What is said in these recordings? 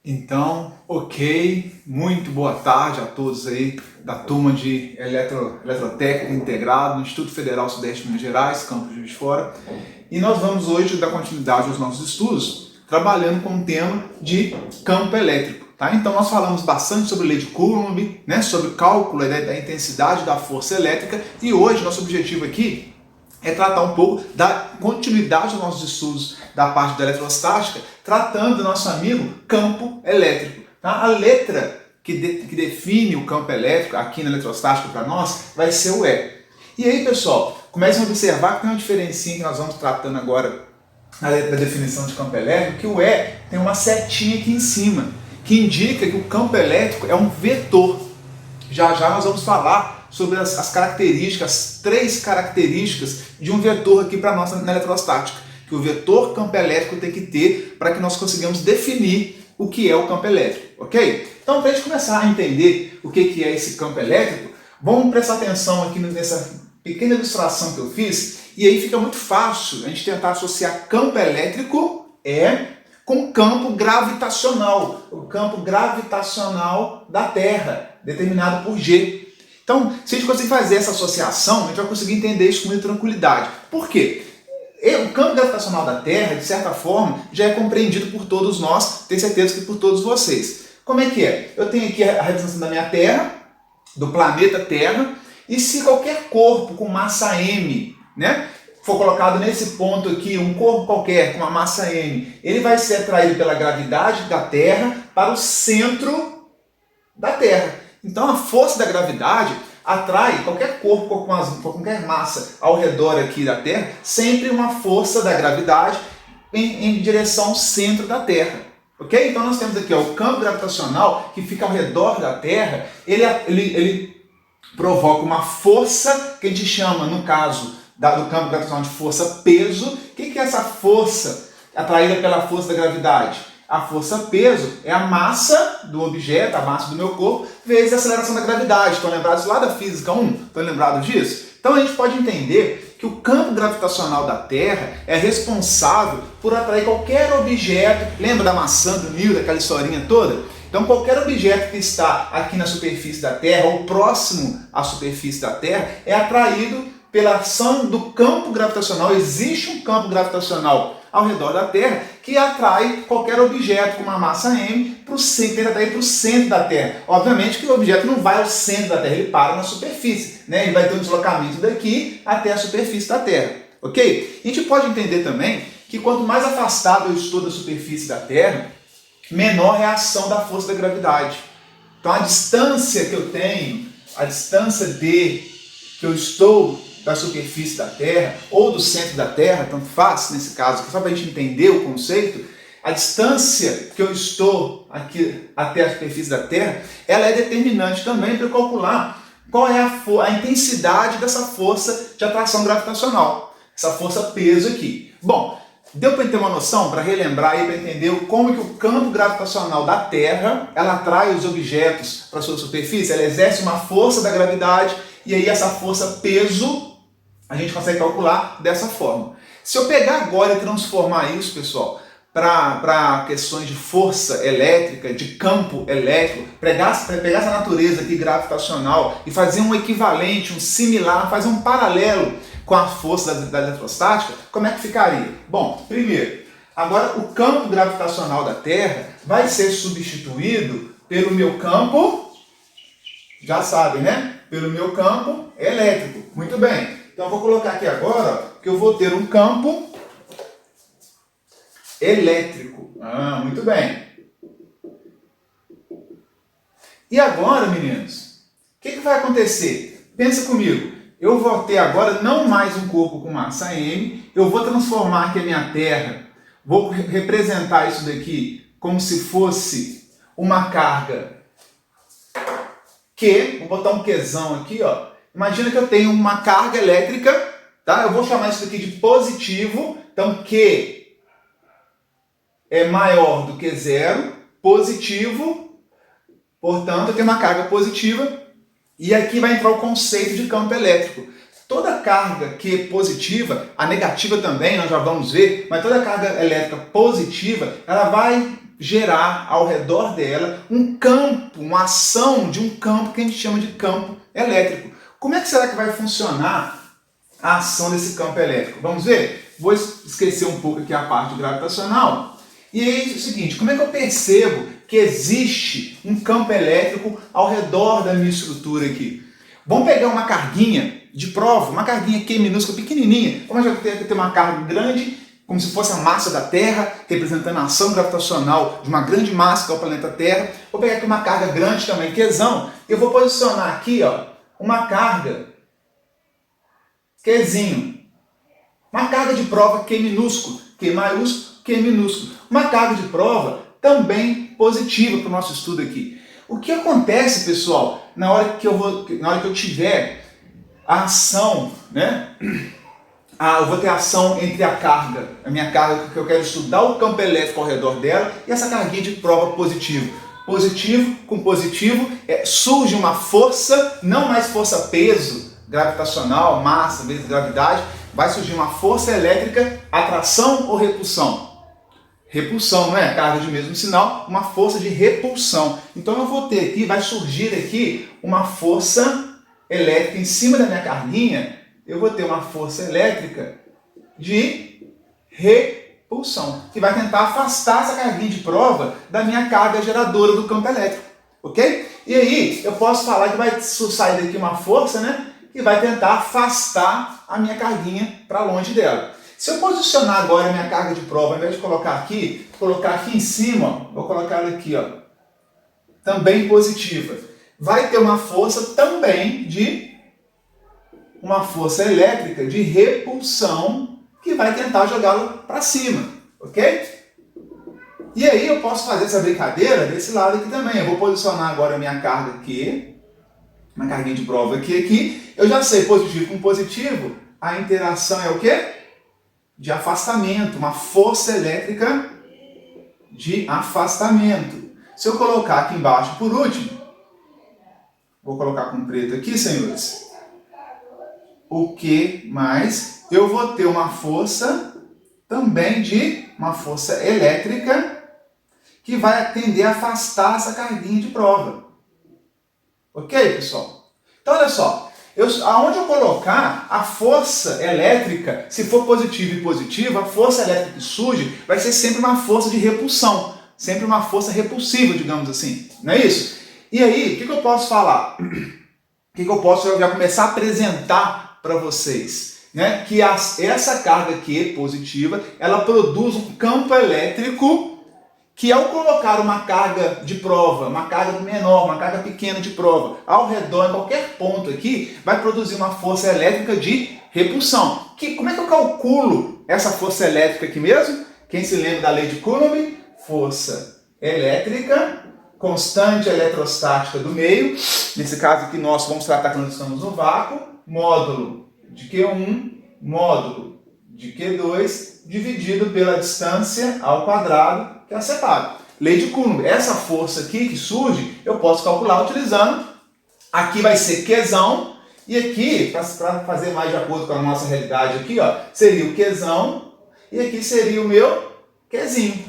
Então, ok, muito boa tarde a todos aí da turma de Eletrotécnica Integrado no Instituto Federal Sudeste de Minas Gerais, campus de Juiz de Fora. E nós vamos hoje dar continuidade aos nossos estudos, trabalhando com o tema de campo elétrico. Tá? Então nós falamos bastante sobre lei de Coulomb, né, sobre o cálculo da intensidade da força elétrica, e hoje nosso objetivo aqui é tratar um pouco da continuidade dos nossos estudos da parte da eletrostática, tratando do nosso amigo campo elétrico. Tá? A letra que define o campo elétrico aqui na eletrostática para nós vai ser o E. E aí, pessoal, comecem a observar que tem uma diferencinha que nós vamos tratando agora na definição de campo elétrico, que o E tem uma setinha aqui em cima, que indica que o campo elétrico é um vetor. Já já nós vamos falar sobre as características, as três características de um vetor aqui para nós na eletrostática, que o vetor campo elétrico tem que ter para que nós consigamos definir o que é o campo elétrico, ok? Então, para a gente começar a entender o que é esse campo elétrico, vamos prestar atenção aqui nessa pequena ilustração que eu fiz, e aí fica muito fácil a gente tentar associar campo elétrico com campo gravitacional, o campo gravitacional da Terra, determinado por G. Então, se a gente conseguir fazer essa associação, a gente vai conseguir entender isso com muita tranquilidade. Por quê? O campo gravitacional da Terra, de certa forma, já é compreendido por todos nós, tenho certeza que por todos vocês. Como é que é? Eu tenho aqui a representação da minha Terra, do planeta Terra, e se qualquer corpo com massa M, né, for colocado nesse ponto aqui, um corpo qualquer com uma massa M, ele vai ser atraído pela gravidade da Terra para o centro da Terra. Então a força da gravidade atrai qualquer corpo com qualquer massa ao redor aqui da Terra, sempre uma força da gravidade em direção ao centro da Terra. Ok? Então nós temos aqui o campo gravitacional que fica ao redor da Terra, ele provoca uma força que a gente chama, no caso do campo gravitacional, de força peso. O que é essa força atraída pela força da gravidade? A força peso é a massa do objeto, a massa do meu corpo, vezes a aceleração da gravidade. Estão lembrados lá da física 1? Estão lembrados disso? Então a gente pode entender que o campo gravitacional da Terra é responsável por atrair qualquer objeto. Lembra da maçã do Newton, daquela historinha toda? Então qualquer objeto que está aqui na superfície da Terra ou próximo à superfície da Terra é atraído pela ação do campo gravitacional. Existe um campo gravitacional ao redor da Terra que atrai qualquer objeto com uma massa M para o centro da Terra. Obviamente que o objeto não vai ao centro da Terra, ele para na superfície, né? Ele vai ter um deslocamento daqui até a superfície da Terra, ok? A gente pode entender também que quanto mais afastado eu estou da superfície da Terra, menor é a ação da força da gravidade. Então a distância que eu tenho, a distância que eu estou da superfície da Terra ou do centro da Terra, tanto faz nesse caso, só para a gente entender o conceito, a distância que eu estou aqui até a superfície da Terra, ela é determinante também para eu calcular qual é a intensidade dessa força de atração gravitacional, essa força peso aqui. Bom, deu para ter uma noção, para relembrar e para entender como que o campo gravitacional da Terra, ela atrai os objetos para a sua superfície, ela exerce uma força da gravidade, e aí essa força peso a gente consegue calcular dessa forma. Se eu pegar agora e transformar isso, pessoal, para questões de força elétrica, de campo elétrico, pegar essa natureza aqui gravitacional e fazer um equivalente, um similar, fazer um paralelo com a força da eletrostática, como é que ficaria? Bom, primeiro, agora o campo gravitacional da Terra vai ser substituído pelo meu campo, já sabem, né? Pelo meu campo elétrico. Muito bem. Então eu vou colocar aqui agora que eu vou ter um campo elétrico. Muito bem. E agora, meninos, o que vai acontecer? Pensa comigo. Eu vou ter agora não mais um corpo com massa M, eu vou transformar aqui a minha Terra, vou representar isso daqui como se fosse uma carga Q, vou botar um Qzão aqui, ó. Imagina que eu tenho uma carga elétrica, tá? Eu vou chamar isso aqui de positivo, então Q é maior do que zero, positivo, portanto eu tenho uma carga positiva, e aqui vai entrar o conceito de campo elétrico. Toda carga que é positiva, a negativa também, nós já vamos ver, mas toda carga elétrica positiva, ela vai gerar ao redor dela um campo, uma ação de um campo que a gente chama de campo elétrico. Como é que será que vai funcionar a ação desse campo elétrico? Vamos ver? Vou esquecer um pouco aqui a parte gravitacional. E aí é o seguinte, como é que eu percebo que existe um campo elétrico ao redor da minha estrutura aqui? Vamos pegar uma carguinha de prova, uma carguinha Q minúscula, pequenininha. Como eu já tenho uma carga grande, como se fosse a massa da Terra, representando a ação gravitacional de uma grande massa que é o planeta Terra. Vou pegar aqui uma carga grande também, Qzão. Eu vou posicionar aqui, ó, uma carga Qzinho. Uma carga de prova Q minúsculo, Q maiúsculo, Q minúsculo. Uma carga de prova também positiva para o nosso estudo aqui. O que acontece, pessoal, na hora que eu tiver a ação, né? Eu vou ter ação entre a minha carga que eu quero estudar o campo elétrico ao redor dela e essa carguinha de prova positivo. Positivo com positivo surge uma força, não mais força-peso gravitacional, massa vezes gravidade, vai surgir uma força elétrica, atração ou repulsão? Repulsão, não é? Carga de mesmo sinal, uma força de repulsão. Então eu vou ter aqui, vai surgir aqui uma força elétrica em cima da minha carguinha, eu vou ter uma força elétrica de repulsão, que vai tentar afastar essa carguinha de prova da minha carga geradora do campo elétrico, ok? E aí eu posso falar que vai sair daqui uma força, né, que vai tentar afastar a minha carguinha para longe dela. Se eu posicionar agora a minha carga de prova, ao invés de colocar aqui em cima, ó, vou colocar ela aqui, ó, também positiva, vai ter uma força também uma força elétrica de repulsão que vai tentar jogá-lo para cima, ok? E aí eu posso fazer essa brincadeira desse lado aqui também. Eu vou posicionar agora a minha carga aqui, uma carguinha de prova aqui. Eu já sei, positivo com positivo, a interação é o quê? De afastamento, uma força elétrica de afastamento. Se eu colocar aqui embaixo por último, vou colocar com preto aqui, senhores, o que mais? Eu vou ter uma força também uma força elétrica que vai tender a afastar essa carguinha de prova. Ok, pessoal? Então, olha só. Aonde eu colocar a força elétrica, se for positivo e positivo, a força elétrica que surge vai ser sempre uma força de repulsão. Sempre uma força repulsiva, digamos assim. Não é isso? E aí, o que eu posso falar? O que eu posso já começar a apresentar para vocês? Né? Que essa carga aqui positiva, ela produz um campo elétrico que ao colocar uma carga de prova, uma carga menor, uma carga pequena de prova, ao redor, em qualquer ponto aqui, vai produzir uma força elétrica de repulsão. Como é que eu calculo essa força elétrica aqui mesmo? Quem se lembra da lei de Coulomb? Força elétrica, constante eletrostática do meio, nesse caso aqui nós vamos tratar quando estamos no vácuo, módulo de Q1, módulo de Q2, dividido pela distância ao quadrado, que é a separa. Lei de Coulomb. Essa força aqui que surge, eu posso calcular utilizando. Aqui vai ser Qzão. E aqui, para fazer mais de acordo com a nossa realidade aqui, ó, seria o Qzão. E aqui seria o meu Qzinho.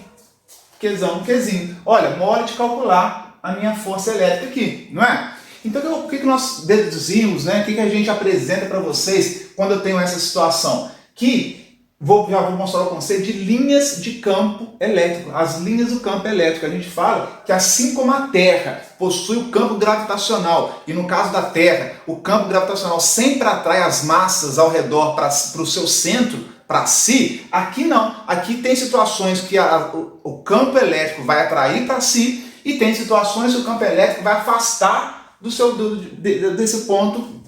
Qzão, Qzinho. Olha, uma hora de calcular a minha força elétrica aqui, não é? Então, o que nós deduzimos, né? O que a gente apresenta para vocês quando eu tenho essa situação? Que já vou mostrar o conceito de linhas de campo elétrico. As linhas do campo elétrico. A gente fala que assim como a Terra possui o campo gravitacional, e no caso da Terra, o campo gravitacional sempre atrai as massas ao redor para o seu centro, para si, aqui não. Aqui tem situações que o campo elétrico vai atrair para si e tem situações que o campo elétrico vai afastar desse ponto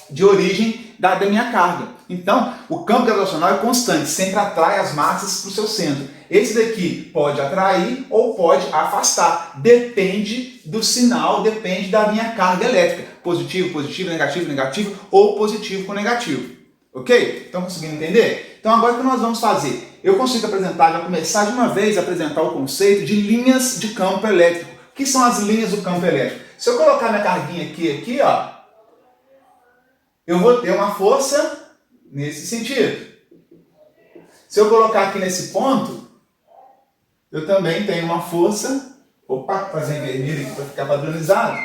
de origem da minha carga. Então, o campo gravitacional é constante, sempre atrai as massas para o seu centro. Esse daqui pode atrair ou pode afastar. Depende do sinal, depende da minha carga elétrica. Positivo, positivo, negativo, negativo ou positivo com negativo. Ok? Estão conseguindo entender? Então, agora o que nós vamos fazer? Eu consigo apresentar, já começar de uma vez a apresentar o conceito de linhas de campo elétrico. O que são as linhas do campo elétrico? Se eu colocar minha carguinha aqui, ó, eu vou ter uma força nesse sentido. Se eu colocar aqui nesse ponto, eu também tenho uma força, opa, fazer em vermelho aqui para ficar padronizado,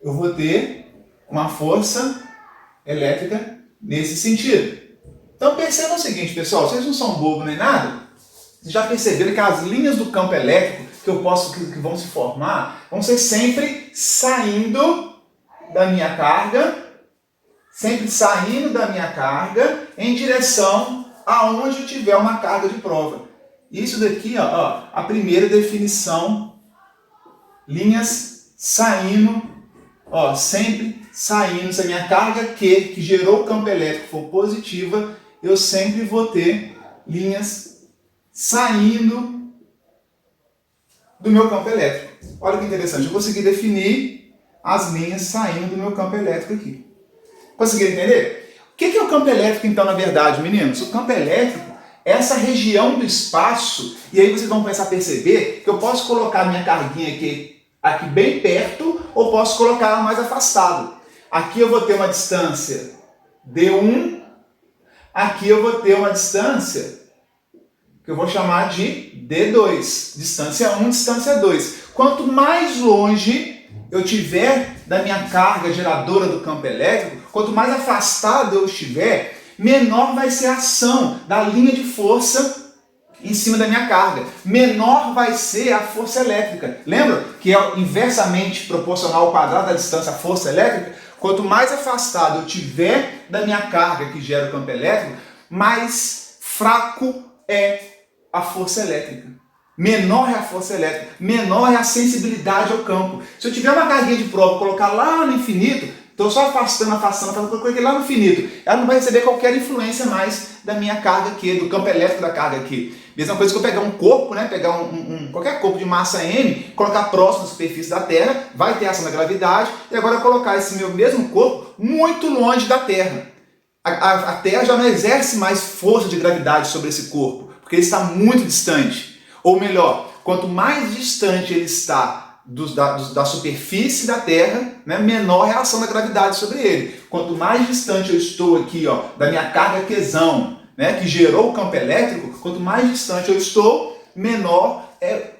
eu vou ter uma força elétrica nesse sentido. Então percebam o seguinte, pessoal, vocês não são bobos nem nada, vocês já perceberam que as linhas do campo elétrico que vão se formar vão ser sempre saindo da minha carga, em direção aonde eu tiver uma carga de prova. Isso daqui, ó, a primeira definição, linhas saindo, ó, sempre saindo. Se a minha carga Q, que gerou o campo elétrico, for positiva, eu sempre vou ter linhas saindo do meu campo elétrico. Olha que interessante, eu consegui definir as linhas saindo do meu campo elétrico aqui. Conseguiram entender? O que é o campo elétrico, então, na verdade, meninos? O campo elétrico é essa região do espaço, e aí vocês vão começar a perceber que eu posso colocar minha carguinha aqui bem perto, ou posso colocar ela mais afastado. Aqui eu vou ter uma distância D1, aqui eu vou ter uma distância que eu vou chamar de D2, distância 1, distância 2. Quanto mais longe eu tiver da minha carga geradora do campo elétrico, quanto mais afastado eu estiver, menor vai ser a ação da linha de força em cima da minha carga. Menor vai ser a força elétrica. Lembra que é inversamente proporcional ao quadrado da distância à força elétrica? Quanto mais afastado eu tiver da minha carga que gera o campo elétrico, mais fraco é a força elétrica. Menor é a força elétrica, menor é a sensibilidade ao campo. Se eu tiver uma carguinha de prova, colocar lá no infinito, estou só afastando, coloquei lá no infinito, ela não vai receber qualquer influência mais da minha carga aqui, do campo elétrico da carga aqui. Mesma coisa que eu pegar um corpo, né, pegar qualquer corpo de massa M, colocar próximo à superfície da Terra, vai ter ação da gravidade, e agora eu colocar esse meu mesmo corpo muito longe da Terra. A Terra já não exerce mais força de gravidade sobre esse corpo, porque ele está muito distante. Ou melhor, quanto mais distante ele está da superfície da Terra, né, menor é a ação da gravidade sobre ele. Quanto mais distante eu estou aqui, ó, da minha carga Qzão, né, que gerou o campo elétrico, quanto mais distante eu estou, menor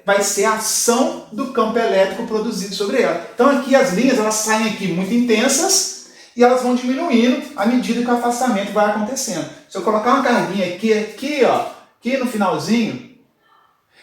vai ser a ação do campo elétrico produzido sobre ela. Então aqui as linhas elas saem aqui muito intensas e elas vão diminuindo à medida que o afastamento vai acontecendo. Se eu colocar uma carguinha aqui, ó, aqui no finalzinho,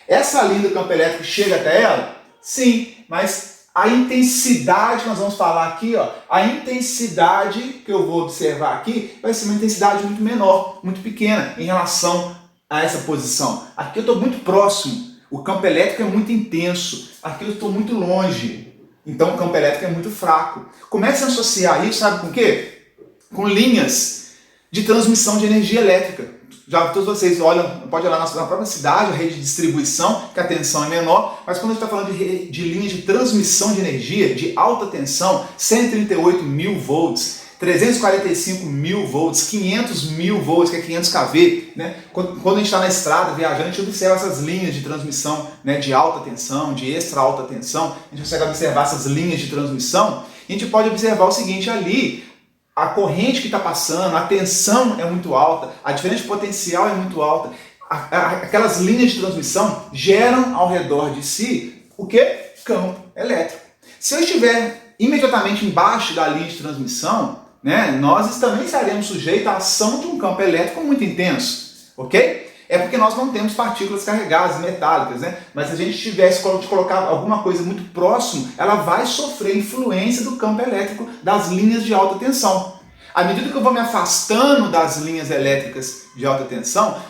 essa linha do campo elétrico chega até ela? Sim, mas a intensidade, nós vamos falar aqui, ó, a intensidade que eu vou observar aqui vai ser uma intensidade muito menor, muito pequena em relação a essa posição. Aqui eu estou muito próximo, o campo elétrico é muito intenso, aqui eu estou muito longe, então o campo elétrico é muito fraco. Comece a associar isso, sabe com o quê? Com linhas de transmissão de energia elétrica. Já todos vocês olham, pode olhar na própria cidade, a rede de distribuição, que a tensão é menor, mas quando a gente está falando de linhas de transmissão de energia, de alta tensão, 138 mil volts, 345 mil volts, 500 mil volts, que é 500 kV, né? Quando a gente está na estrada viajando, a gente observa essas linhas de transmissão, né, de alta tensão, de extra alta tensão, a gente consegue observar essas linhas de transmissão, e a gente pode observar o seguinte ali, a corrente que está passando, a tensão é muito alta, a diferença de potencial é muito alta. Aquelas linhas de transmissão geram ao redor de si o que? Campo elétrico. Se eu estiver imediatamente embaixo da linha de transmissão, né, nós também estaremos sujeitos à ação de um campo elétrico muito intenso, ok? É porque nós não temos partículas carregadas, metálicas, né? Mas se a gente tivesse de colocar alguma coisa muito próximo, ela vai sofrer influência do campo elétrico das linhas de alta tensão. À medida que eu vou me afastando das linhas elétricas de alta tensão,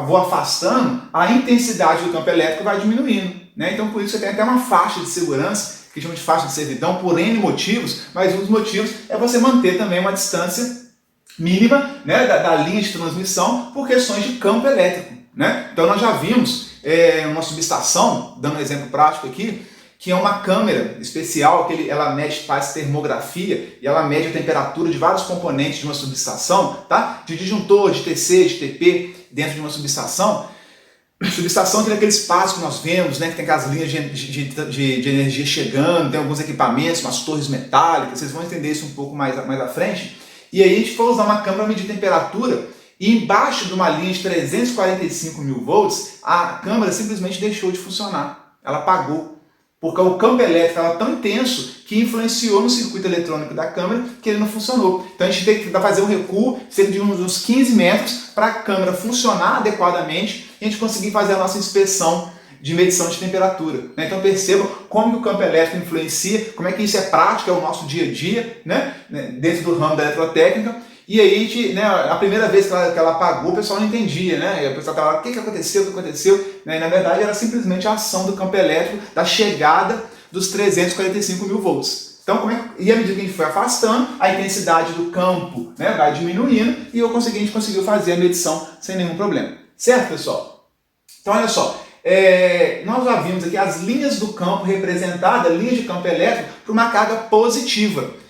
vou afastando, a intensidade do campo elétrico vai diminuindo, né? Então por isso você tem até uma faixa de segurança, que chama de faixa de servidão, por N motivos, mas um dos motivos é você manter também uma distância mínima, né, da linha de transmissão por questões de campo elétrico, né? Então nós já vimos uma subestação, dando um exemplo prático aqui, que é uma câmera especial, que ela faz termografia e ela mede a temperatura de vários componentes de uma subestação, tá? De disjuntor, de TC, de TP dentro de uma subestação. Subestação tem aquele espaço que nós vemos, né, que tem aquelas linhas de energia chegando, tem alguns equipamentos, umas torres metálicas, vocês vão entender isso um pouco mais à frente. E aí a gente foi usar uma câmera para medir temperatura E embaixo de uma linha de 345 mil volts, a câmera simplesmente deixou de funcionar. Ela apagou. Porque o campo elétrico estava tão intenso que influenciou no circuito eletrônico da câmera que ele não funcionou. Então a gente tem que fazer um recuo, cerca de uns 15 metros, para a câmera funcionar adequadamente e a gente conseguir fazer a nossa inspeção de medição de temperatura. Então percebam como que o campo elétrico influencia, como é que isso é prático, é o nosso dia a dia, dentro do ramo da eletrotécnica. E aí, a gente, a primeira vez que ela apagou, o pessoal não entendia, O pessoal estava lá, o que aconteceu, o que aconteceu? E na verdade era simplesmente a ação do campo elétrico, da chegada dos 345 mil volts. Então, e à medida que a gente foi afastando, a intensidade do campo vai diminuindo e a gente conseguiu fazer a medição sem nenhum problema. Certo, pessoal? Então, olha só, nós já vimos aqui as linhas do campo representadas, linhas de campo elétrico, para uma carga positiva.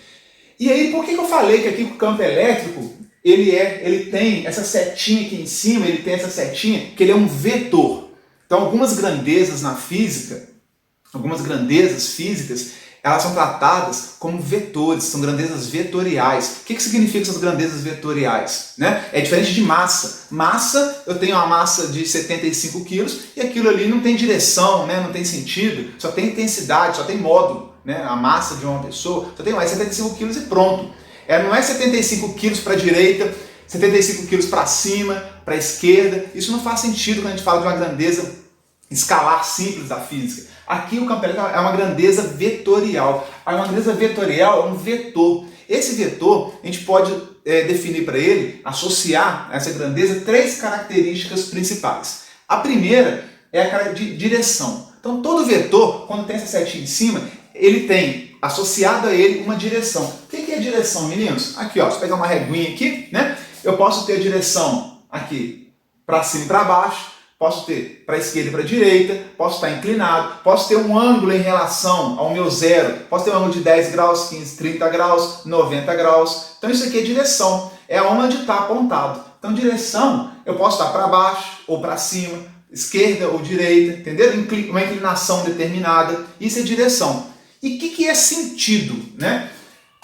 E aí, por que eu falei que aqui o campo elétrico, ele tem essa setinha aqui em cima, ele tem essa setinha, que ele é um vetor. Então, algumas grandezas na física, algumas grandezas físicas, elas são tratadas como vetores, são grandezas vetoriais. O que significa essas grandezas vetoriais? É diferente de massa. Massa, eu tenho uma massa de 75 quilos e aquilo ali não tem direção, não tem sentido, só tem intensidade, só tem módulo. A massa de uma pessoa, só tem mais 75 quilos e pronto. Não é 75 quilos para a direita, 75 quilos para cima, para a esquerda. Isso não faz sentido quando a gente fala de uma grandeza escalar simples da física. Aqui o campo elétrico é uma grandeza vetorial. Uma grandeza vetorial é um vetor. Esse vetor, a gente pode definir para ele, associar a essa grandeza, 3 características principais. A primeira é a cara de direção. Então todo vetor, quando tem essa setinha em cima, ele tem associado a ele uma direção. O que é direção, meninos? Aqui, ó, se eu pegar uma reguinha aqui, eu posso ter a direção aqui para cima e para baixo, posso ter para a esquerda e para a direita, posso estar inclinado, posso ter um ângulo em relação ao meu zero, posso ter um ângulo de 10 graus, 15, 30 graus, 90 graus. Então isso aqui é direção, é onde está apontado. Então direção, eu posso estar para baixo ou para cima, esquerda ou direita, entendeu? Uma inclinação determinada, isso é direção. E o que é sentido?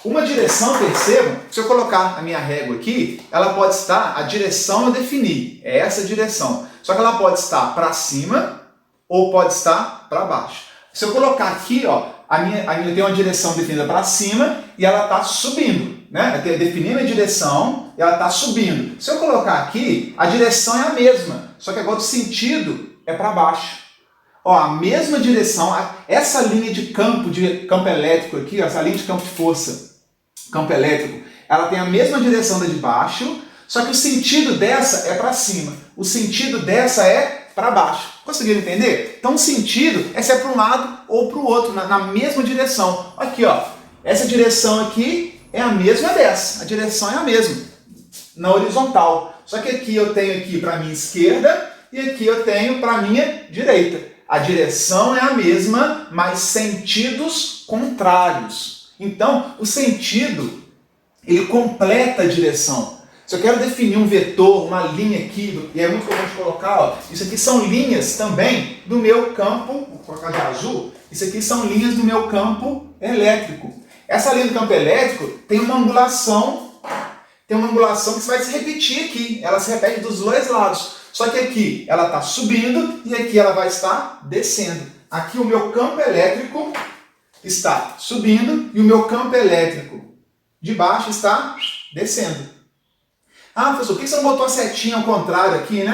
Uma direção, percebam, se eu colocar a minha régua aqui, ela pode estar, a direção eu defini, é essa direção. Só que ela pode estar para cima ou pode estar para baixo. Se eu colocar aqui, ó, a minha tem uma direção definida para cima e ela está subindo. Eu defini a minha direção e ela está subindo. Se eu colocar aqui, a direção é a mesma, só que agora o sentido é para baixo. A mesma direção, essa linha de campo elétrico aqui, essa linha de campo de força, campo elétrico, ela tem a mesma direção da de baixo, só que o sentido dessa é para cima, o sentido dessa é para baixo. Conseguiram entender? Então o sentido é se é para um lado ou para o outro, na mesma direção. Aqui, ó, essa direção aqui é a mesma dessa, a direção é a mesma, na horizontal. Só que aqui eu tenho aqui para a minha esquerda e aqui eu tenho para a minha direita. A direção é a mesma, mas sentidos contrários. Então, o sentido, ele completa a direção. Se eu quero definir um vetor, uma linha aqui, e é muito comum de colocar, ó, isso aqui são linhas também do meu campo, vou colocar de azul, isso aqui são linhas do meu campo elétrico. Essa linha do campo elétrico tem uma angulação que vai se repetir aqui, ela se repete dos dois lados. Só que aqui ela está subindo e aqui ela vai estar descendo. Aqui o meu campo elétrico está subindo e o meu campo elétrico de baixo está descendo. Ah, professor, por que você não botou a setinha ao contrário aqui,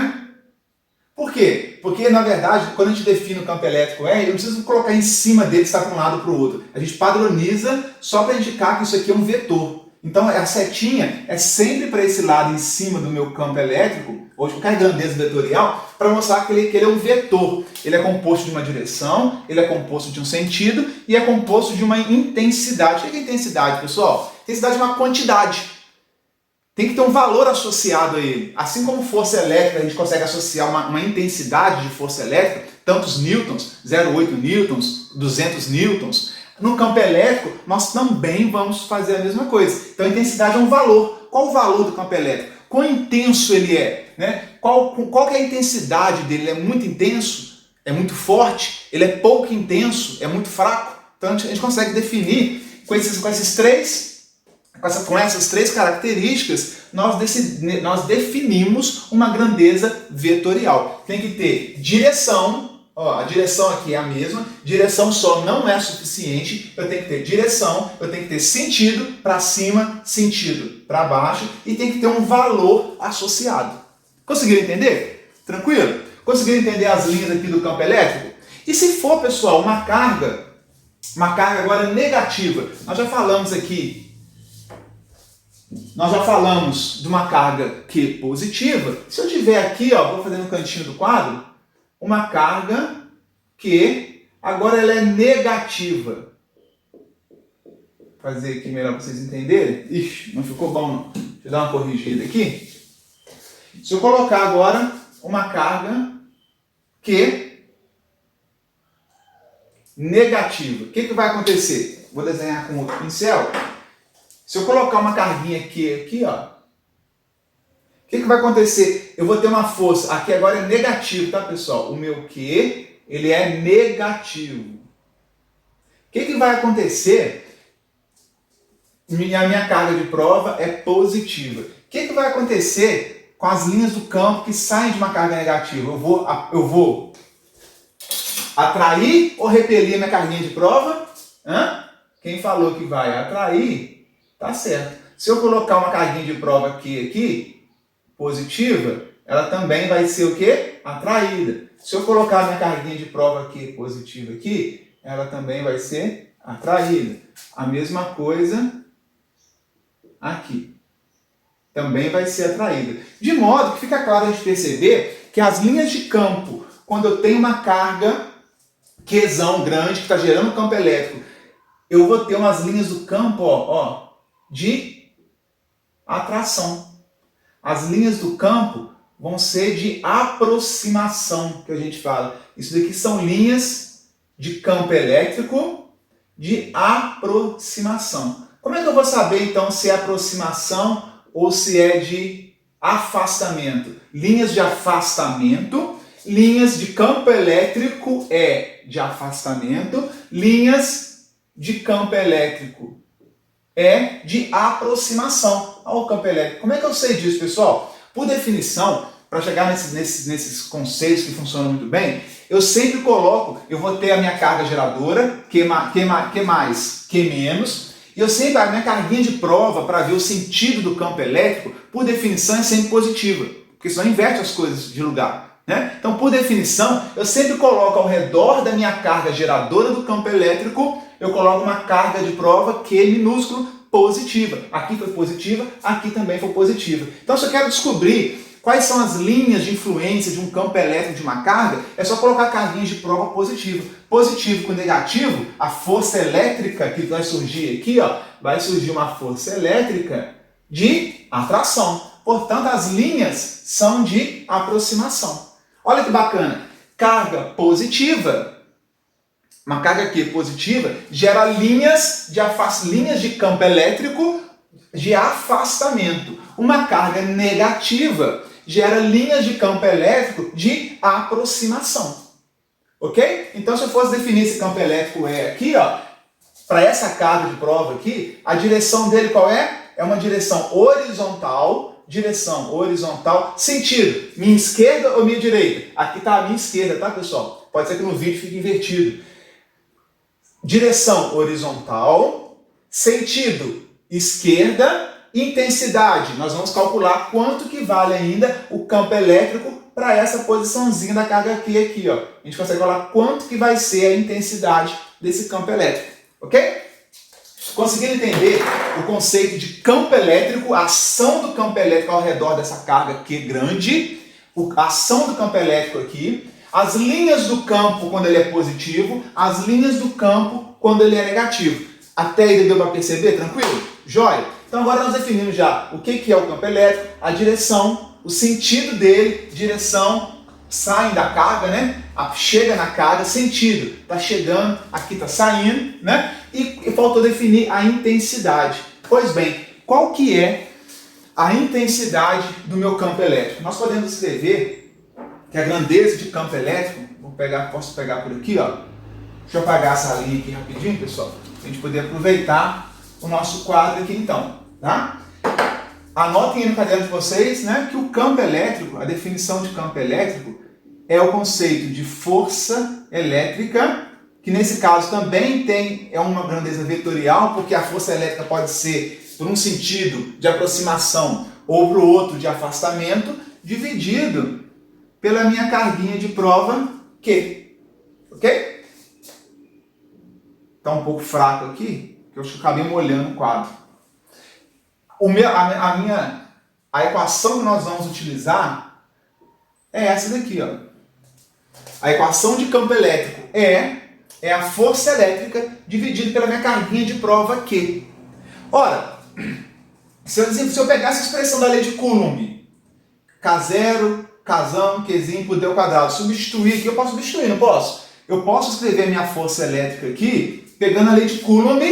Por quê? Porque, na verdade, quando a gente define o campo elétrico eu não preciso colocar em cima dele que está para um lado ou para o outro. A gente padroniza só para indicar que isso aqui é um vetor. Então a setinha é sempre para esse lado em cima do meu campo elétrico, ou de qualquer grandeza vetorial, para mostrar que ele é um vetor. Ele é composto de uma direção, ele é composto de um sentido e é composto de uma intensidade. O que é intensidade, pessoal? Intensidade é uma quantidade. Tem que ter um valor associado a ele. Assim como força elétrica, a gente consegue associar uma intensidade de força elétrica, tantos newtons, 0,8 newtons, 200 newtons. No campo elétrico, nós também vamos fazer a mesma coisa. Então a intensidade é um valor. Qual o valor do campo elétrico? Quão intenso ele é? Qual que é a intensidade dele? Ele é muito intenso? É muito forte? Ele é pouco intenso? É muito fraco? Então a gente consegue definir com esses 3 Com essas três características, nós definimos uma grandeza vetorial. Tem que ter direção, ó, a direção aqui é a mesma, direção só não é suficiente, eu tenho que ter direção, eu tenho que ter sentido para cima, sentido para baixo, e tem que ter um valor associado. Conseguiram entender? Tranquilo? Conseguiram entender as linhas aqui do campo elétrico? E se for, pessoal, uma carga agora negativa, nós já falamos aqui, nós já falamos de uma carga Q positiva. Se eu tiver aqui, ó, vou fazer no cantinho do quadro, uma carga que agora ela é negativa. Vou fazer aqui melhor para vocês entenderem. Ixi, não ficou bom não. Deixa eu dar uma corrigida aqui. Se eu colocar agora uma carga Q negativa, o que vai acontecer? Vou desenhar com outro pincel. Se eu colocar uma carguinha aqui, ó, o que vai acontecer? Eu vou ter uma força, aqui agora é negativo, tá, pessoal? O meu Q, ele é negativo. O que vai acontecer? A minha carga de prova é positiva. O que vai acontecer com as linhas do campo que saem de uma carga negativa? Eu vou atrair ou repelir a minha carguinha de prova? Quem falou que vai atrair, tá certo. Se eu colocar uma carguinha de prova aqui, positiva, ela também vai ser o quê? Atraída. Se eu colocar minha carguinha de prova aqui, positiva aqui, ela também vai ser atraída. A mesma coisa aqui. Também vai ser atraída. De modo que fica claro a gente perceber que as linhas de campo, quando eu tenho uma carga Qzão grande que está gerando campo elétrico, eu vou ter umas linhas do campo, ó, de atração. As linhas do campo vão ser de aproximação, que a gente fala. Isso daqui são linhas de campo elétrico de aproximação. Como é que eu vou saber, então, se é aproximação ou se é de afastamento? Linhas de afastamento, linhas de campo elétrico é de afastamento, linhas de campo elétrico é de aproximação ao campo elétrico. Como é que eu sei disso, pessoal? Por definição, para chegar nesses conceitos que funcionam muito bem, eu sempre coloco, eu vou ter a minha carga geradora, Q mais, Q menos, e eu sempre, a minha carguinha de prova para ver o sentido do campo elétrico, por definição, é sempre positiva, porque senão inverte as coisas de lugar, né? Então, por definição, eu sempre coloco ao redor da minha carga geradora do campo elétrico, eu coloco uma carga de prova Q minúsculo positiva. Aqui foi positiva, aqui também foi positiva. Então, se eu quero descobrir quais são as linhas de influência de um campo elétrico de uma carga, é só colocar carguinhas de prova positiva. Positivo com negativo, a força elétrica que vai surgir aqui, ó, vai surgir uma força elétrica de atração. Portanto, as linhas são de aproximação. Olha que bacana. Carga positiva, uma carga aqui positiva, gera linhas de campo elétrico de afastamento. Uma carga negativa gera linhas de campo elétrico de aproximação. Ok? Então, se eu fosse definir esse campo elétrico aqui, ó, para essa carga de prova aqui, a direção dele qual é? É uma direção horizontal, sentido, minha esquerda ou minha direita? Aqui está a minha esquerda, tá, pessoal? Pode ser que no vídeo fique invertido. Direção horizontal, sentido esquerda, intensidade. Nós vamos calcular quanto que vale ainda o campo elétrico para essa posiçãozinha da carga aqui, ó. A gente consegue calcular quanto que vai ser a intensidade desse campo elétrico, ok? Conseguiram entender o conceito de campo elétrico, a ação do campo elétrico ao redor dessa carga Q grande, a ação do campo elétrico aqui, as linhas do campo quando ele é positivo, as linhas do campo quando ele é negativo. Até aí deu para perceber? Tranquilo? Jóia? Então agora nós definimos já o que é o campo elétrico, a direção, o sentido dele, direção, sai da carga, né? Chega na carga, sentido, está chegando, aqui está saindo, né? E faltou definir a intensidade. Pois bem, qual que é a intensidade do meu campo elétrico? Nós podemos escrever que a grandeza de campo elétrico, posso pegar por aqui, ó. Deixa eu apagar essa linha aqui rapidinho, pessoal, para a gente poder aproveitar o nosso quadro aqui então. tá? Anotem aí no caderno de vocês, né, que o campo elétrico, a definição de campo elétrico, é o conceito de força elétrica, que nesse caso também é uma grandeza vetorial, porque a força elétrica pode ser por um sentido de aproximação ou para o outro de afastamento, dividido pela minha carguinha de prova Q. Ok? Está um pouco fraco aqui, porque eu acho que eu acabei molhando o quadro. A equação que nós vamos utilizar é essa daqui, ó. A equação de campo elétrico é a força elétrica dividida pela minha carguinha de prova Q. Ora, se eu pegar essa expressão da lei de Coulomb, K0, Kzão, Qzinho por D ao quadrado, substituir aqui, eu posso substituir, não posso? Eu posso escrever a minha força elétrica aqui, pegando a lei de Coulomb,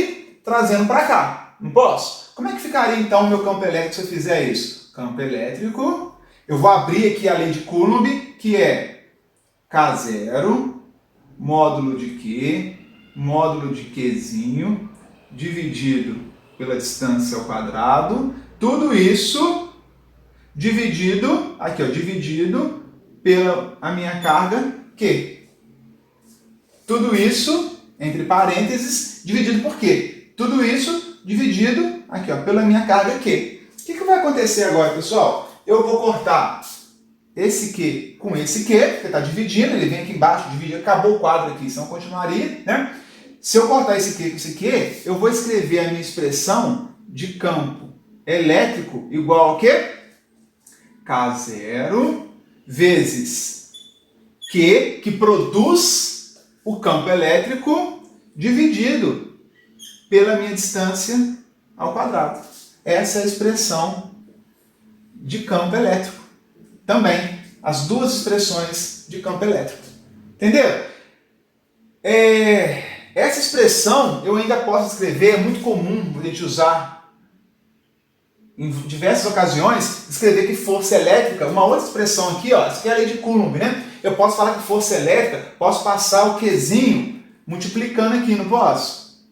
trazendo para cá, não posso? Como é que ficaria então o meu campo elétrico se eu fizer isso? Campo elétrico, eu vou abrir aqui a lei de Coulomb, que é K0, módulo de Q, módulo de Qzinho, dividido pela distância ao quadrado, tudo isso dividido, aqui ó, dividido pela a minha carga Q. Tudo isso, entre parênteses, dividido por Q. Tudo isso dividido, aqui ó, pela minha carga Q. O que vai acontecer agora, pessoal? Eu vou cortar esse Q com esse Q, porque está dividindo, ele vem aqui embaixo, divide, acabou o quadro aqui, senão continuaria, né? Se eu cortar esse Q com esse Q, eu vou escrever a minha expressão de campo elétrico igual a quê? K0 vezes Q, que produz o campo elétrico, dividido pela minha distância ao quadrado. Essa é a expressão de campo elétrico. Também, as duas expressões de campo elétrico. Entenderam? Essa expressão eu ainda posso escrever, é muito comum a gente usar em diversas ocasiões, escrever que força elétrica, uma outra expressão aqui, ó, essa aqui é a lei de Coulomb, né? Eu posso falar que força elétrica, posso passar o Qzinho multiplicando aqui, não posso?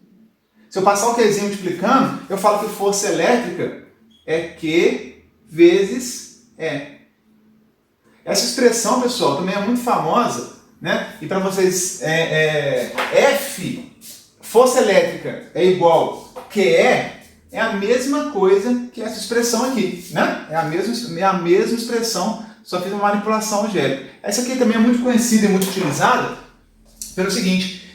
Se eu passar o Qzinho multiplicando, eu falo que força elétrica é Q vezes E. Essa expressão, pessoal, também é muito famosa, né? E para vocês, F, força elétrica é igual QE, é a mesma coisa que essa expressão aqui, né? É a mesma expressão, só fiz uma manipulação algébrica. Essa aqui também é muito conhecida e muito utilizada pelo seguinte,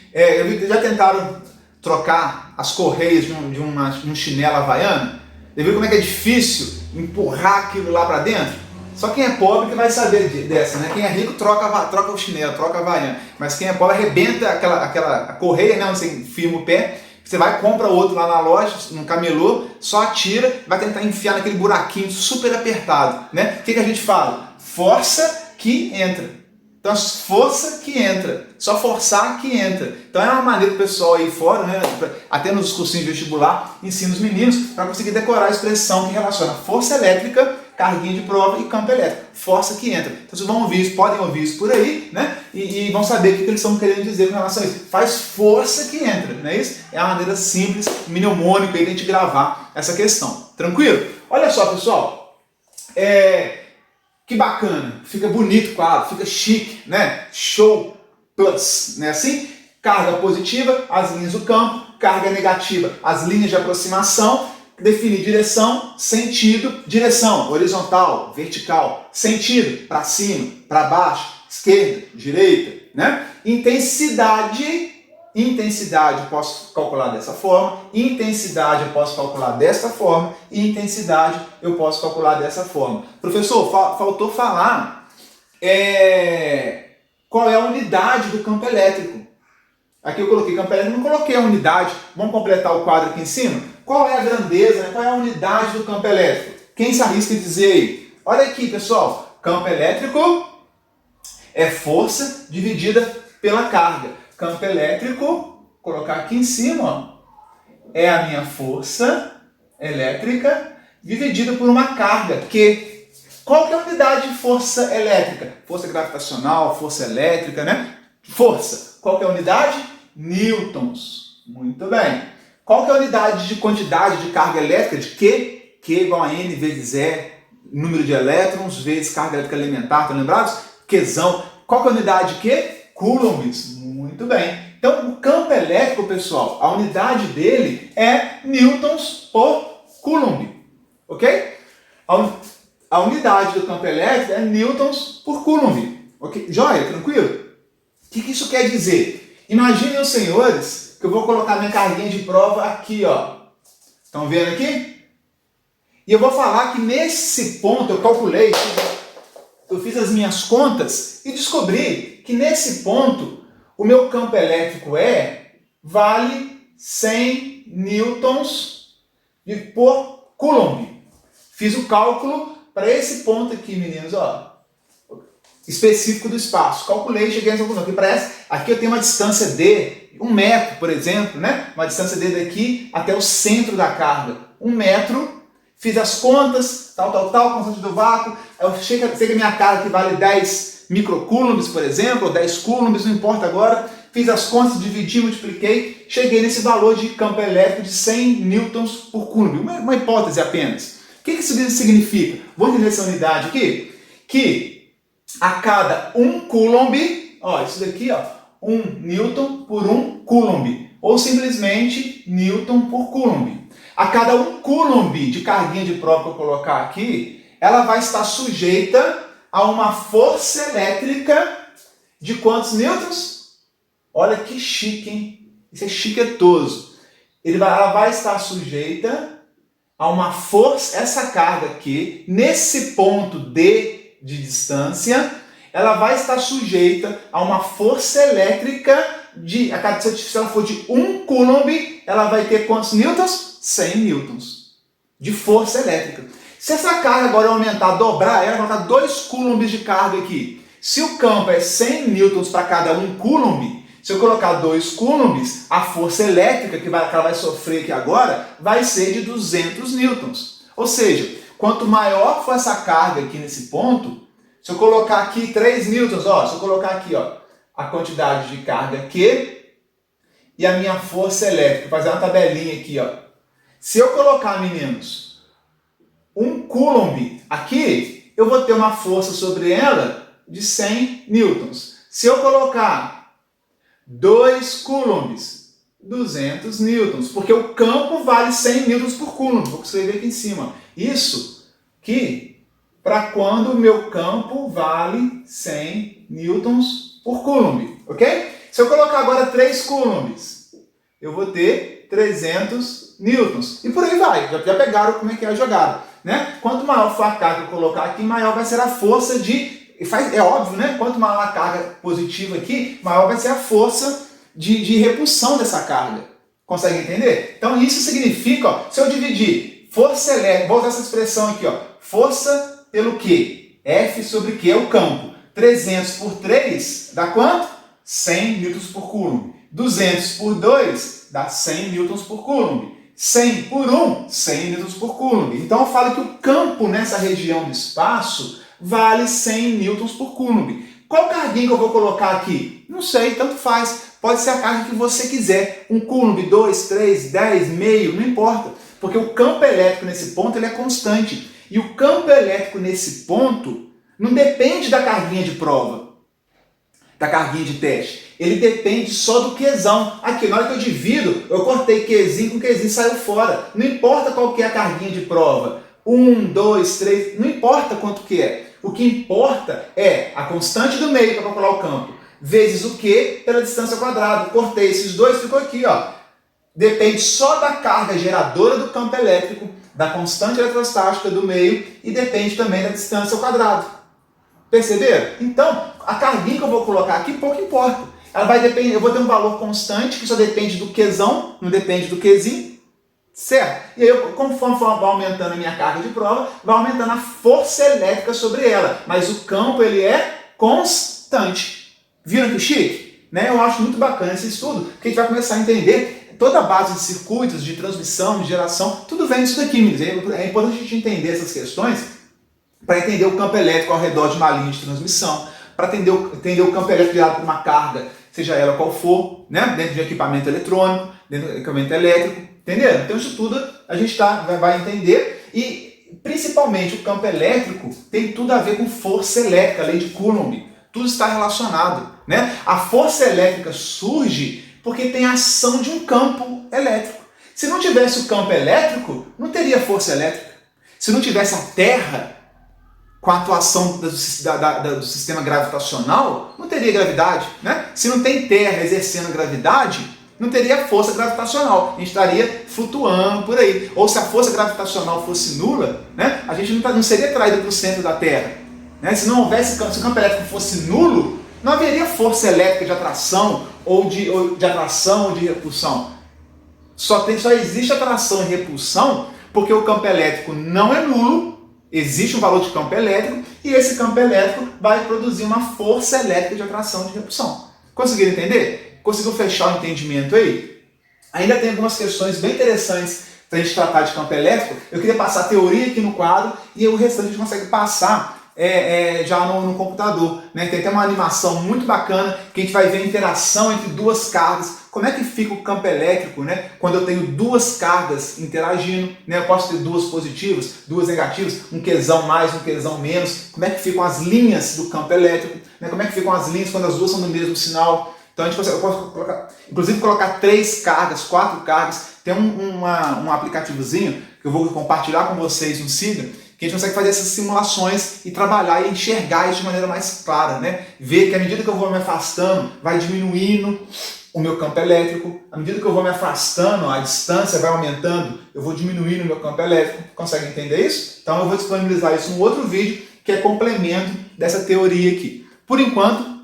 já tentaram trocar as correias de um chinelo havaiano? Já viu como é que é difícil empurrar aquilo lá para dentro? Só quem é pobre que vai saber dessa, né? Quem é rico troca o chinelo, troca a havaiana. Mas quem é pobre arrebenta aquela correia, né? Onde você firma o pé. Você vai, compra outro lá na loja, no camelô, só atira, vai tentar enfiar naquele buraquinho super apertado, né? O que a gente fala? Força que entra. Então, força que entra. Só forçar que entra. Então, é uma maneira do pessoal aí fora, né? Até nos cursinhos de vestibular, ensina os meninos para conseguir decorar a expressão que relaciona força elétrica, carguinha de prova e campo elétrico. Força que entra. Então, vocês vão ouvir isso, podem ouvir isso por aí, né? E vão saber o que eles estão querendo dizer com relação a isso. Faz força que entra, não é isso? É uma maneira simples, mnemônica aí de a gente gravar essa questão. Tranquilo? Olha só, pessoal. Que bacana, fica bonito o quadro, fica chique, né? Show plus, né? Assim, carga positiva, as linhas do campo, carga negativa, as linhas de aproximação, definir direção, sentido, direção, horizontal, vertical, sentido, para cima, para baixo, esquerda, direita, né? Intensidade eu posso calcular dessa forma, intensidade eu posso calcular dessa forma, e intensidade eu posso calcular dessa forma. Professor, faltou falar qual é a unidade do campo elétrico. Aqui eu coloquei campo elétrico, não coloquei a unidade. Vamos completar o quadro aqui em cima? Qual é a grandeza, né? Qual é a unidade do campo elétrico? Quem se arrisca a dizer aí? Olha aqui, pessoal, campo elétrico é força dividida pela carga. Campo elétrico, colocar aqui em cima, ó, é a minha força elétrica dividida por uma carga, Q. Qual que é a unidade de força elétrica? Força gravitacional, força elétrica, né? Força. Qual que é a unidade? Newtons. Muito bem. Qual que é a unidade de quantidade de carga elétrica de Q? Q igual a N vezes E, número de elétrons, vezes carga elétrica elementar, estão lembrados? Qzão. Qual que é a unidade de Q? Coulombs. Muito bem. Então, o campo elétrico, pessoal, a unidade dele é newtons por coulomb. Ok? A unidade do campo elétrico é newtons por coulomb. Ok? Joia? Tranquilo? O que isso quer dizer? Imaginem os senhores que eu vou colocar minha carguinha de prova aqui, ó. Estão vendo aqui? E eu vou falar que nesse ponto eu calculei, eu fiz as minhas contas e descobri que nesse ponto o meu campo elétrico vale 100 newtons por coulomb. Fiz o cálculo para esse ponto aqui, meninos, ó, específico do espaço. Calculei, cheguei nessa conclusão. Aqui eu tenho uma distância D, 1 metro, por exemplo, né? Uma distância D daqui até o centro da carga. 1 metro. Fiz as contas, constante do vácuo. Eu sei que a minha carga aqui vale 10 microcoulombs, por exemplo, ou 10 coulombs, não importa agora. Fiz as contas, dividi, multipliquei, cheguei nesse valor de campo elétrico de 100 newtons por coulomb. Uma hipótese apenas. O que isso significa? Vamos entender essa unidade aqui? Que a cada 1 coulomb, ó, isso daqui, ó, 1 newton por 1 coulomb, ou simplesmente newton por coulomb. A cada 1 coulomb de carguinha de prova que eu colocar aqui, ela vai estar sujeita a uma força elétrica de quantos newtons? Olha que chique, hein? Isso é chiquetoso. Ela vai estar sujeita a uma força, essa carga aqui, nesse ponto D de distância, ela vai estar sujeita a uma força elétrica se ela for de 1 coulomb, ela vai ter quantos newtons? 100 newtons de força elétrica. Se essa carga agora aumentar, dobrar, ela vai colocar 2 coulombs de carga aqui. Se o campo é 100 newtons para cada 1 coulomb, se eu colocar 2 coulombs, a força elétrica que ela vai sofrer aqui agora vai ser de 200 newtons. Ou seja, quanto maior for essa carga aqui nesse ponto, se eu colocar aqui 3 newtons, ó, se eu colocar aqui, ó, a quantidade de carga Q e a minha força elétrica, vou fazer uma tabelinha aqui, ó. Se eu colocar, meninos, 1 coulomb aqui, eu vou ter uma força sobre ela de 100 newtons. Se eu colocar 2 coulombs, 200 newtons, porque o campo vale 100 newtons por coulomb. Vou escrever aqui em cima. Isso aqui para quando o meu campo vale 100 newtons por coulomb, ok? Se eu colocar agora 3 coulombs, eu vou ter 300 newtons. E por aí vai. Já pegaram como é que é a jogada, né? Quanto maior for a carga que eu colocar aqui, maior vai ser a força é óbvio, né? Quanto maior a carga positiva aqui, maior vai ser a força de repulsão dessa carga. Consegue entender? Então isso significa, ó, se eu dividir força elétrica, vou usar essa expressão aqui, ó, força pelo Q. F sobre Q é o campo. 300 por 3 dá quanto? 100 newtons por coulomb. 200 por 2 dá 100 newtons por coulomb. 100 por 1, 100 newtons por coulomb. Então eu falo que o campo nessa região do espaço vale 100 newtons por coulomb. Qual carguinha que eu vou colocar aqui? Não sei, tanto faz. Pode ser a carga que você quiser. 1 coulomb, 2, 3, 10, meio, não importa. Porque o campo elétrico nesse ponto ele é constante. E o campo elétrico nesse ponto não depende da carguinha de prova, da carguinha de teste. Ele depende só do Qzão. Aqui, na hora que eu divido, eu cortei Qzinho com Qzinho, saiu fora. Não importa qual que é a carguinha de prova. 1, 2, 3, não importa quanto que é. O que importa é a constante do meio para calcular o campo, vezes o Q pela distância ao quadrado. Cortei esses dois, ficou aqui, ó. Depende só da carga geradora do campo elétrico, da constante eletrostática do meio e depende também da distância ao quadrado. Perceberam? Então, a carguinha que eu vou colocar aqui pouco importa. Ela vai depender, eu vou ter um valor constante que só depende do Qzão, não depende do Qzinho, certo? E aí, conforme vai aumentando a minha carga de prova, vai aumentando a força elétrica sobre ela, mas o campo ele é constante. Viram que chique? Né? Eu acho muito bacana esse estudo, porque a gente vai começar a entender toda a base de circuitos, de transmissão, de geração, tudo vem disso daqui, meninos. É importante a gente entender essas questões para entender o campo elétrico ao redor de uma linha de transmissão, para entender o campo elétrico gerado por uma carga, seja ela qual for, né? Dentro de equipamento eletrônico, dentro de equipamento elétrico. Entenderam? Então isso tudo a gente vai entender, e principalmente o campo elétrico tem tudo a ver com força elétrica, a lei de Coulomb. Tudo está relacionado, né? A força elétrica surge porque tem a ação de um campo elétrico. Se não tivesse o campo elétrico, não teria força elétrica. Se não tivesse a Terra com a atuação do sistema gravitacional, não teria gravidade, né? Se não tem Terra exercendo gravidade, não teria força gravitacional. A gente estaria flutuando por aí. Ou se a força gravitacional fosse nula, né? A gente não seria atraído para o centro da Terra. Né? Se não houvesse, se o campo elétrico fosse nulo, não haveria força elétrica de atração ou de atração ou de repulsão. Só existe atração e repulsão porque o campo elétrico não é nulo. Existe um valor de campo elétrico e esse campo elétrico vai produzir uma força elétrica de atração e de repulsão. Conseguiram entender? Conseguiu fechar o entendimento aí? Ainda tem algumas questões bem interessantes para a gente tratar de campo elétrico. Eu queria passar a teoria aqui no quadro e o restante a gente consegue passar já no computador. Né? Tem até uma animação muito bacana que a gente vai ver a interação entre duas cargas. Como é que fica o campo elétrico, né? Quando eu tenho duas cargas interagindo, né? Eu posso ter duas positivas, duas negativas, um Qzão mais, um Qzão menos. Como é que ficam as linhas do campo elétrico? Né? Como é que ficam as linhas quando as duas são do mesmo sinal? Então eu posso colocar, inclusive colocar 3 cargas, 4 cargas. Tem um aplicativozinho que eu vou compartilhar com vocês no Siga, que a gente consegue fazer essas simulações e trabalhar e enxergar isso de maneira mais clara, né? Ver que à medida que eu vou me afastando, vai diminuindo o meu campo elétrico. À medida que eu vou me afastando, a distância vai aumentando, eu vou diminuindo o meu campo elétrico. Consegue entender isso? Então eu vou disponibilizar isso em um outro vídeo que é complemento dessa teoria aqui. Por enquanto,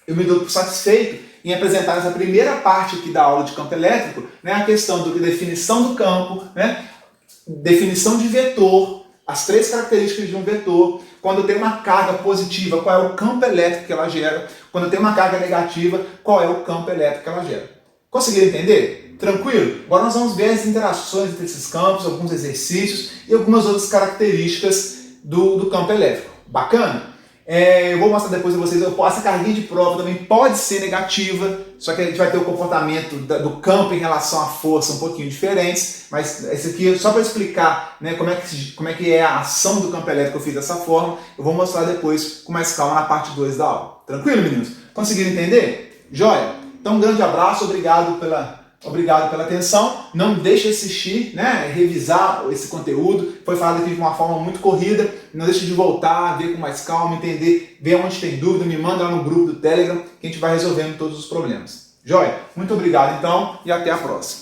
eu me dou por satisfeito em apresentar essa primeira parte aqui da aula de campo elétrico, né, a questão da definição do campo, né, definição de vetor, as 3 características de um vetor. Quando eu tenho uma carga positiva, qual é o campo elétrico que ela gera? Quando eu tenho uma carga negativa, qual é o campo elétrico que ela gera? Conseguiram entender? Tranquilo? Agora nós vamos ver as interações entre esses campos, alguns exercícios e algumas outras características do campo elétrico. Bacana? Eu vou mostrar depois a vocês, essa carguinha de prova também pode ser negativa, só que a gente vai ter o comportamento do campo em relação à força um pouquinho diferentes, mas esse aqui só para explicar, né, como é que é a ação do campo elétrico. Eu fiz dessa forma, eu vou mostrar depois com mais calma na parte 2 da aula. Tranquilo, meninos? Conseguiram entender? Joia? Então um grande abraço, obrigado pela atenção. Não deixe de assistir, né, revisar esse conteúdo. Foi falado aqui de uma forma muito corrida. Não deixe de voltar, ver com mais calma, entender, ver onde tem dúvida, me manda lá no grupo do Telegram que a gente vai resolvendo todos os problemas. Joia? Muito obrigado então e até a próxima.